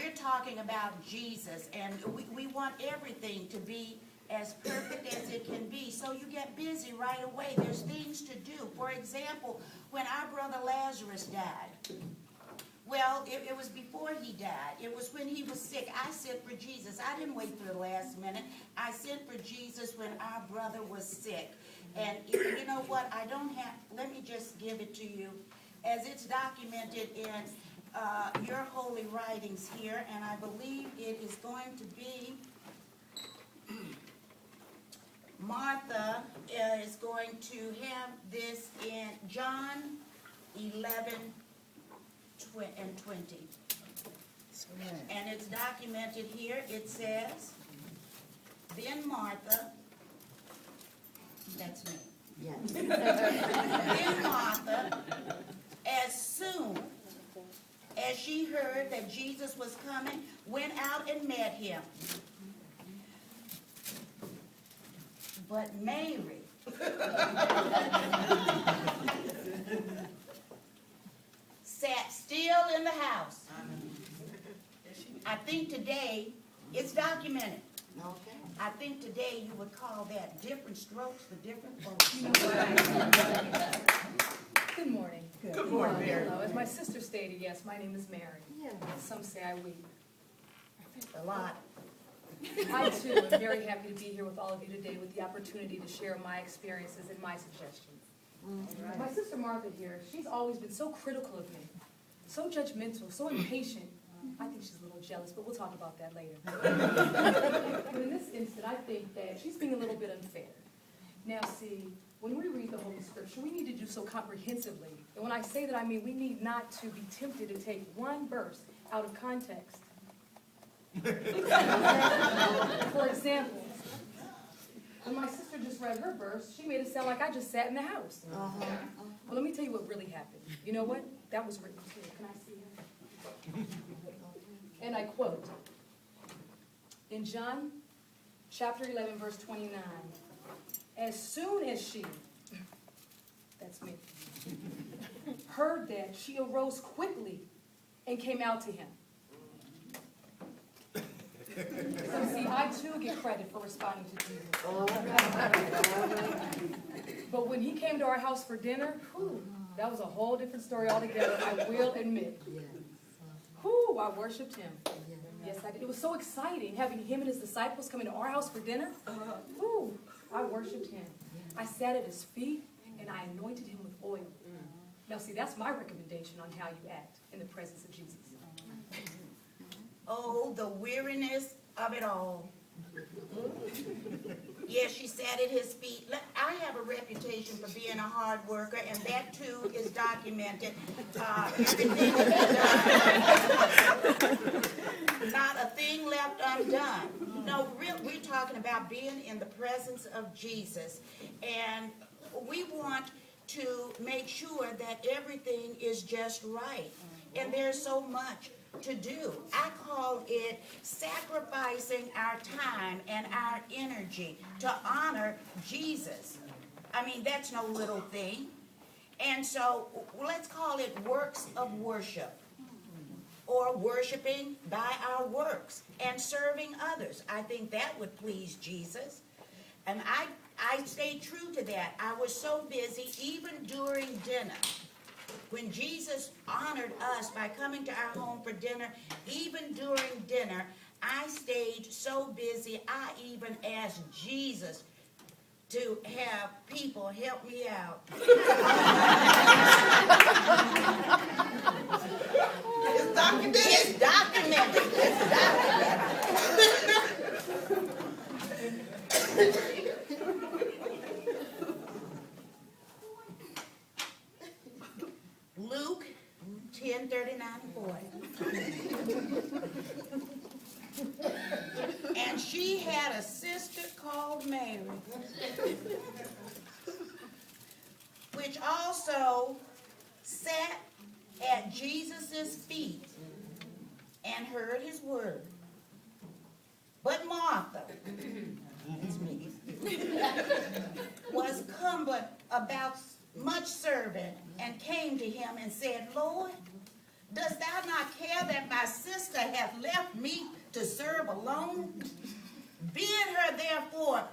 we're talking about Jesus, and we want everything to be as perfect as it can be. So you get busy right away. There's things to do. For example, when our brother Lazarus died, well, it was before he died. It was when he was sick. I sent for Jesus. I didn't wait for the last minute. I sent for Jesus when our brother was sick. And you know what? I don't have, let me just give it to you as it's documented in your holy writings here. And I believe it is going to be Martha is going to have this in John 11 and 20. And it's documented here. It says, then Martha, that's me. Yes. Then Martha, as soon as she heard that Jesus was coming, went out and met him. But Mary sat still in the house. I think today, it's documented. Okay. I think today you would call that different strokes for different folks. Good morning. Good morning, Mary. Hello. As my sister stated, yes, my name is Mary. Yeah. Some say I weep. A lot. I too am very happy to be here with all of you today with the opportunity to share my experiences and my suggestions. My sister Martha here, she's always been so critical of me, so judgmental, so impatient. I think she's a little jealous, but we'll talk about that later. But in this instant, I think that she's being a little bit unfair. Now see, when we read the Holy Scripture, we need to do so comprehensively. And when I say that, I mean we need not to be tempted to take one verse out of context. For example, when my sister just read her verse, she made it sound like I just sat in the house. Well, let me tell you what really happened. You know what? That was written too. Can I see it? And I quote, in John chapter 11, verse 29, as soon as she, that's me, heard that, she arose quickly and came out to him. So see, I too get credit for responding to Jesus. But when he came to our house for dinner, that was a whole different story altogether, I will admit. I worshipped him. Yes, I did. It was so exciting having him and his disciples come into our house for dinner. I worshipped him. I sat at his feet and I anointed him with oil. Now see, that's my recommendation on how you act in the presence of Jesus. Oh, the weariness of it all. Yes, she sat at his feet. I have a reputation for being a hard worker, and that too is documented. Everything is done. Not a thing left undone. No, we're talking about being in the presence of Jesus, and we want to make sure that everything is just right. And there's so much to do. I call it sacrificing our time and our energy to honor Jesus. I mean, that's no little thing. And so let's call it works of worship, or worshiping by our works and serving others. I think that would please Jesus. And I stayed true to that. I was so busy, even during dinner. When Jesus honored us by coming to our home for dinner, even during dinner, I stayed so busy, I even asked Jesus to have people help me out. It's documented. It's documented. It's documented. Luke 10:39-40. And she had a sister called Mary, which also sat at Jesus' feet and heard his word. But Martha, that's me, was cumbered about much serving, and came to him and said, Lord, Dost thou not care that my sister hath left me to serve alone? Bid her therefore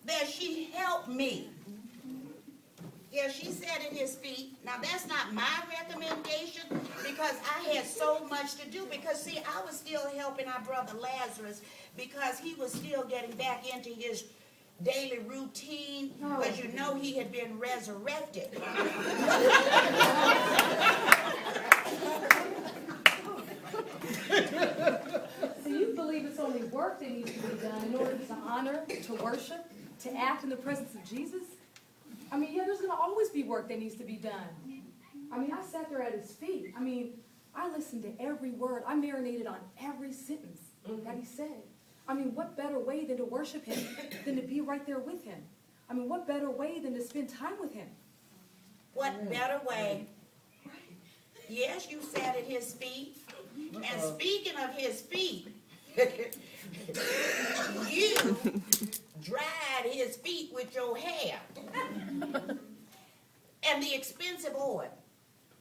that she help me. Yeah, she sat at his feet. Now that's not my recommendation because I had so much to do. Because see, I was still helping our brother Lazarus because he was still getting back into his daily routine. Because you know he had been resurrected. So you believe it's only work that needs to be done in order to honor, to worship, to act in the presence of Jesus? I mean, yeah, there's going to always be work that needs to be done. I mean, I sat there at his feet. I mean, I listened to every word. I marinated on every sentence that he said. I mean, what better way than to worship him than to be right there with him? I mean, what better way than to spend time with him? What better way? Yes, you sat at his feet. And speaking of his feet, you dried his feet with your hair. And the expensive oil.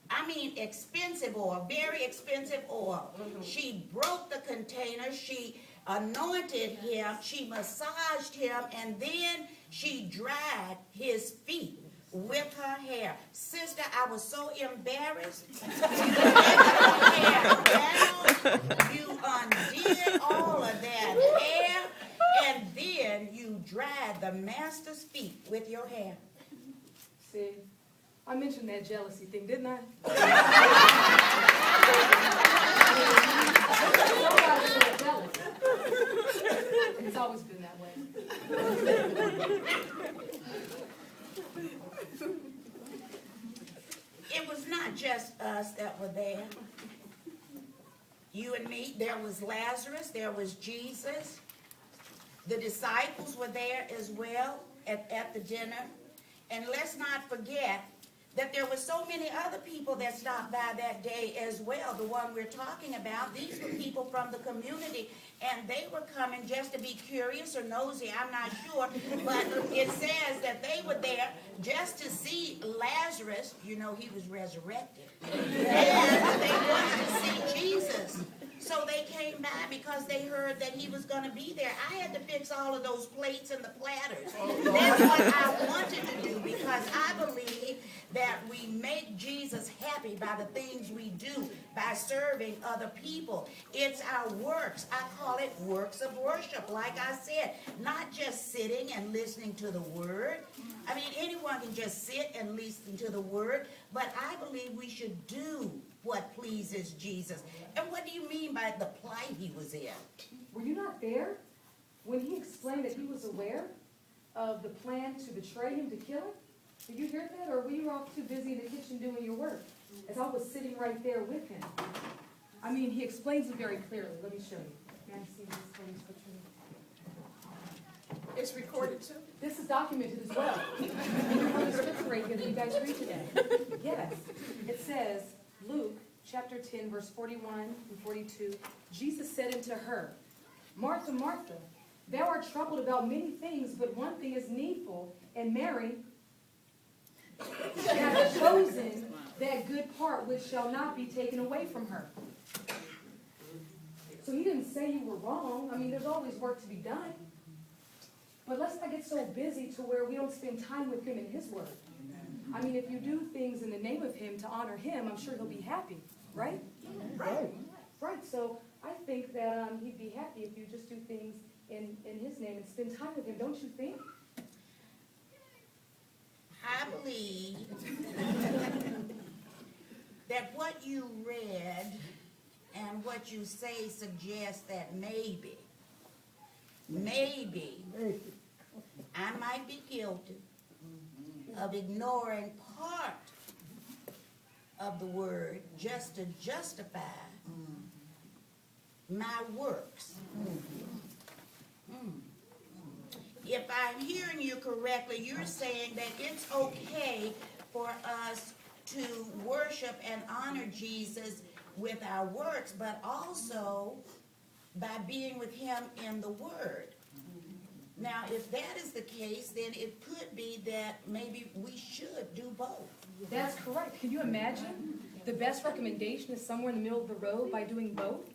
I mean expensive oil, very expensive oil. She broke the container, she anointed him, she massaged him, and then she dried his feet with her hair. Sister, I was so embarrassed. You undid all of that hair, and then you dried the master's feet with your hair. See, I mentioned that jealousy thing, didn't I? Nobody's so jealous. It's always been that way. It was not just us that were there. You and me, there was Lazarus, there was Jesus. The disciples were there as well at the dinner. And let's not forget that there were so many other people that stopped by that day as well. The one we're talking about, these were people from the community, and they were coming just to be curious or nosy, I'm not sure, but it says that they were there just to see Lazarus. You know, he was resurrected. And they wanted to see Jesus. So they came by because they heard that he was going to be there. I had to fix all of those plates and the platters. That's what I wanted to do because I believe that we make Jesus happy by the things we do, by serving other people. It's our works. I call it works of worship, like I said. Not just sitting and listening to the word. I mean, anyone can just sit and listen to the word, but I believe we should do what pleases Jesus. And what do you mean by the plight he was in? Were you not there when he explained that he was aware of the plan to betray him, to kill him? Did you hear that, or were you all too busy in the kitchen doing your work? As I was sitting right there with him. I mean, he explains it very clearly. Let me show you. May I see this, please? It's recorded too. This is documented as well. On the scripture right here that you guys read today. Yes. It says, Luke chapter 10, verse 41 and 42, Jesus said unto her, Martha, Martha, thou art troubled about many things, but one thing is needful, and Mary hath chosen that good part which shall not be taken away from her. So he didn't say you were wrong. I mean, there's always work to be done. But let's not get so busy to where we don't spend time with him in his word. I mean, if you do things in the name of him to honor him, I'm sure he'll be happy, right? Right. Right. So I think that he'd be happy if you just do things in his name and spend time with him, don't you think? I believe that what you read and what you say suggests that maybe I might be guilty of ignoring part of the word just to justify my works. If I'm hearing you correctly, you're saying that it's okay for us to worship and honor Jesus with our works, but also by being with him in the word. Now, if that is the case, then it could be that maybe we should do both. That's correct. Can you imagine the best recommendation is somewhere in the middle of the road by doing both.